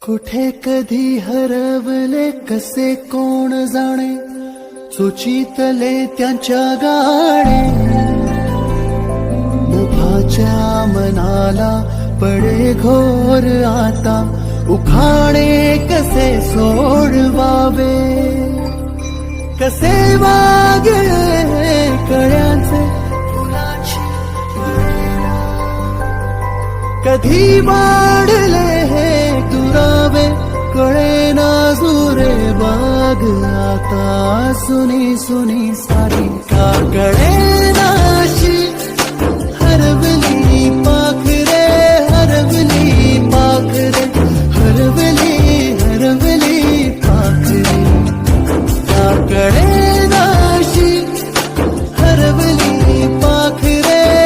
कुठे कधी हरवले कसे कोण जाणे, सुचितले त्यांच्या गाणे. मुभाच्या मनाला पडे घोर आता, उखाणे कसे सोडवावे, कसे वागले कळ्यांचे फुलाची वेळा. कधी वाढले हे दुरावे कळेना जुरे बाग आता. सुनी सुनी सारी का कळेनाशी